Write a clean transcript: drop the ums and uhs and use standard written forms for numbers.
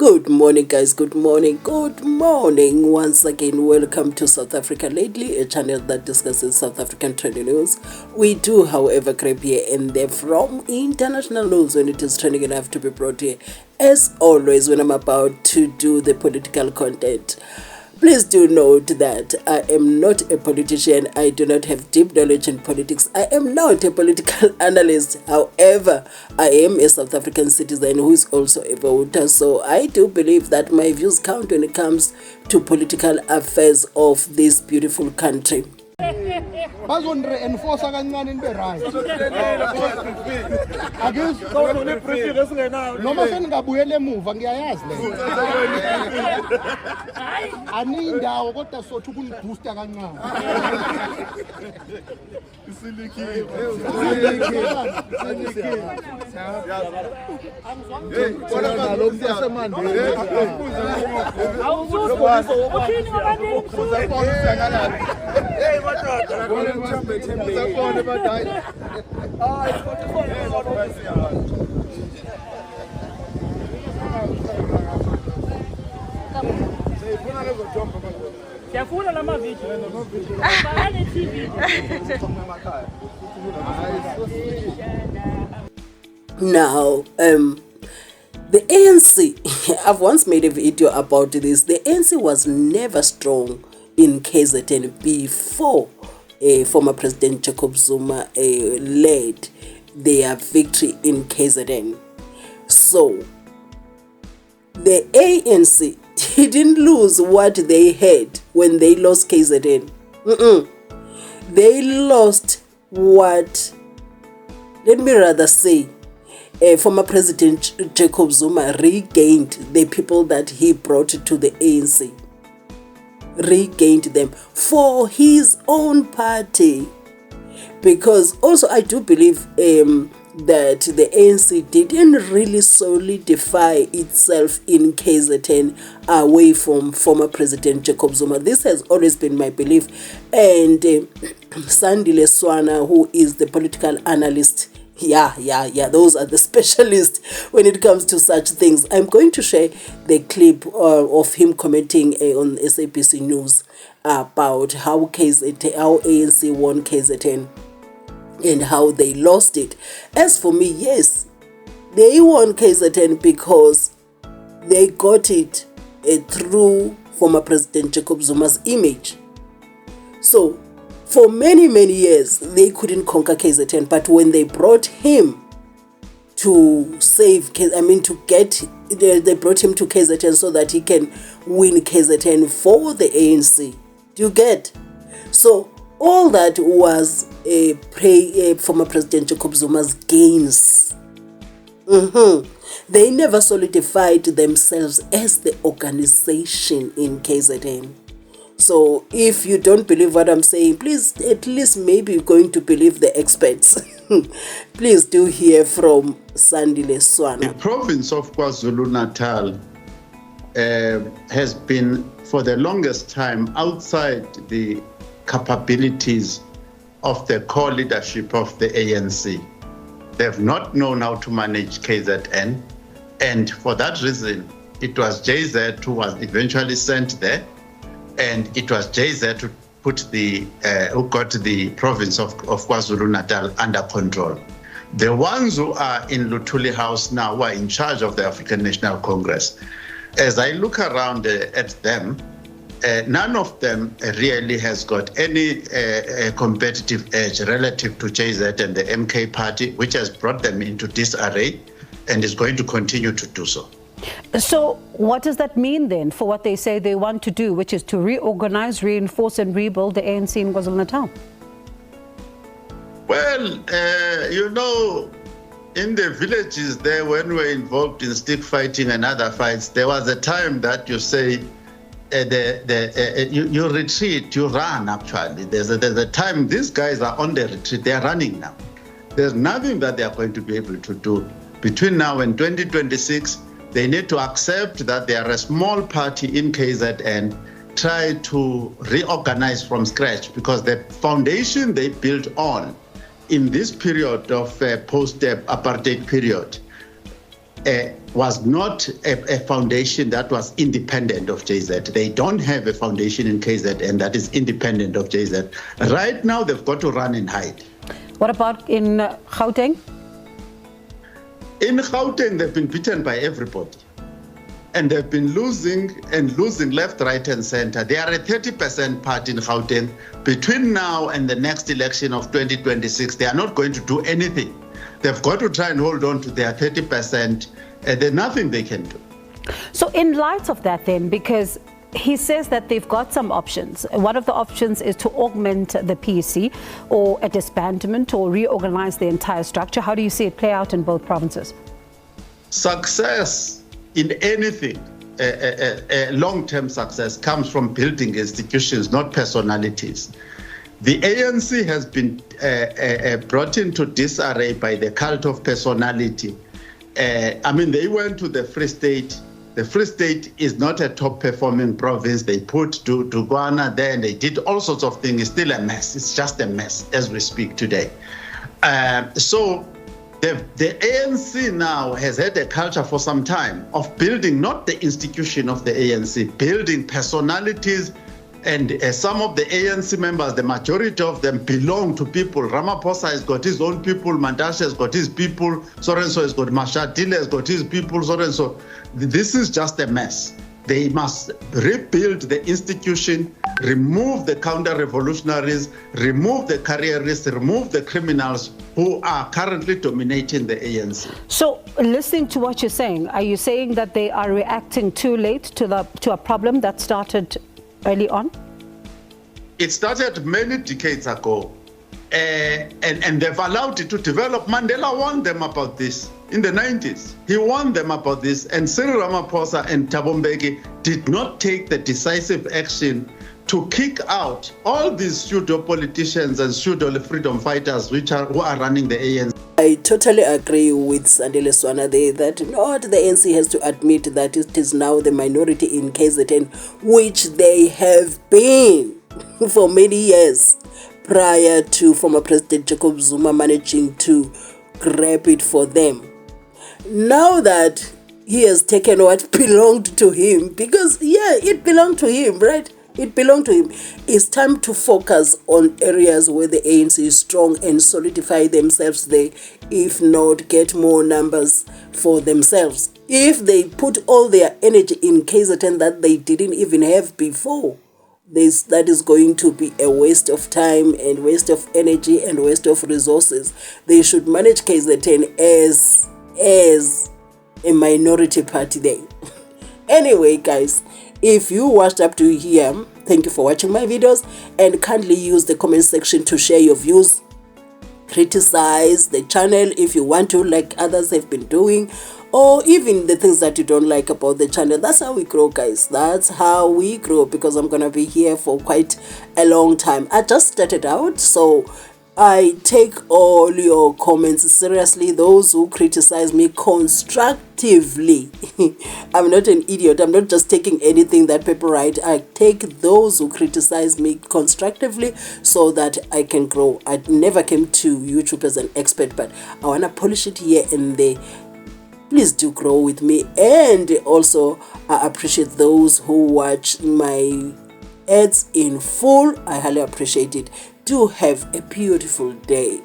Good morning, guys. Good morning. Good morning. Once again, welcome to South Africa Lately, a channel that discusses South African trending news. We do, however, grab here and there from international news when it is trending enough to be brought here. As always, when I'm about to do the political content, please do note that I am not a politician. I do not have deep knowledge in politics. I am not a political analyst. However, I am a South African citizen who is also a voter. So I do believe that my views count when it comes to political affairs of this beautiful country. Enforce kancane nibe right noma seningabuyela emuva ngiyayazi le anindawo kodwa sothi ukunibooster kancane isilikile bona lo muntu asemandeni Now, the ANC, I've once made a video about this. The ANC was never strong in KZN before former President Jacob Zuma led their victory in KZN. So, the ANC didn't lose what they had when they lost KZN. They lost what, let me rather say, former President Jacob Zuma regained the people that he brought to the ANC. Regained them for his own party. Because also I do believe that the ANC didn't really solidify itself in KZN away from former President Jacob Zuma. This has always been my belief. And Sandile Swana, who is the political analyst, those are the specialists when it comes to such things. I'm going to share the clip of him commenting on SABC News about how ANC won KZN and how they lost it. As for me, yes, they won KZN because they got it through former President Jacob Zuma's image. So for many years, they couldn't conquer KZN, but when they brought him to they brought him to KZN so that he can win KZN for the ANC. Do you get? So all that was former President Jacob Zuma's gains. They never solidified themselves as the organization in KZN. So if you don't believe what I'm saying, please, at least maybe you're going to believe the experts. Please do hear from Sandile Swana. The province of KwaZulu-Natal has been for the longest time outside the capabilities of the core leadership of the ANC. They have not known how to manage KZN, and for that reason, it was JZ who was eventually sent there. And it was JZ who who got the province of KwaZulu-Natal under control. The ones who are in Luthuli House now, who are in charge of the African National Congress, as I look around at them, none of them really has got any competitive edge relative to JZ and the MK party, which has brought them into disarray and is going to continue to do so. So what does that mean then for what they say they want to do, which is to reorganize, reinforce and rebuild the ANC in KwaZulu-Natal? Well, in the villages there, when we were involved in stick fighting and other fights, there was a time that you say, you retreat, you run actually. There's a time these guys are on the retreat, they're running now. There's nothing that they are going to be able to do. Between now and 2026, they need to accept that they are a small party in KZN, try to reorganize from scratch, because the foundation they built on in this period of post-apartheid period was not a foundation that was independent of JZ. They don't have a foundation in KZN that is independent of JZ. Right now, they've got to run and hide. What about in Gauteng? In Gauteng, they've been beaten by everybody. And they've been losing left, right, and center. They are a 30% party in Gauteng. Between now and the next election of 2026, they are not going to do anything. They've got to try and hold on to their 30%. There's nothing they can do. So in light of that then, because he says that they've got some options. One of the options is to augment the PEC or a disbandment or reorganize the entire structure. How do you see it play out in both provinces? Success in anything, long-term success, comes from building institutions, not personalities. The ANC has been brought into disarray by the cult of personality. They went to the Free State. The Free State is not a top-performing province. They put Swana there, and they did all sorts of things. It's still a mess. It's just a mess as we speak today. So the ANC now has had a culture for some time of building not the institution of the ANC, building personalities. And some of the ANC members, the majority of them belong to people. Ramaphosa has got his own people. Mandela has got his people. Sandile has got Sandile has got his people. So this is just a mess. They must rebuild the institution, remove the counter-revolutionaries, remove the careerists, remove the criminals who are currently dominating the ANC. So, listening to what you're saying, are you saying that they are reacting too late to a problem that started early on? It started many decades ago, and they've allowed it to develop. Mandela warned them about this in the 90s. He warned them about this, and Cyril Ramaphosa and Thabo Mbeki did not take the decisive action to kick out all these pseudo-politicians and pseudo-freedom fighters who are running the ANC. I totally agree with Sandile Swana there that not the ANC has to admit that it is now the minority in KZN, which they have been for many years prior to former President Jacob Zuma managing to grab it for them. Now that he has taken what belonged to him, because it belonged to him, right? It belonged to him. It's time to focus on areas where the ANC is strong and solidify themselves there, if not get more numbers for themselves. If they put all their energy in KZN that they didn't even have before, that is going to be a waste of time and waste of energy and waste of resources. They should manage KZN as a minority party there. Anyway, guys, if you watched up to here, thank you for watching my videos, and kindly use the comment section to share your views, criticize the channel if you want to, like others have been doing, or even the things that you don't like about the channel. That's how we grow, guys. That's how we grow, because I'm gonna be here for quite a long time. I just started out, so I take all your comments seriously. Those who criticize me constructively. I'm not an idiot. I'm not just taking anything that people write. I take those who criticize me constructively so that I can grow. I never came to YouTube as an expert, but I want to polish it here and there. Please do grow with me. And also, I appreciate those who watch my ads in full. I highly appreciate it. Do have a beautiful day.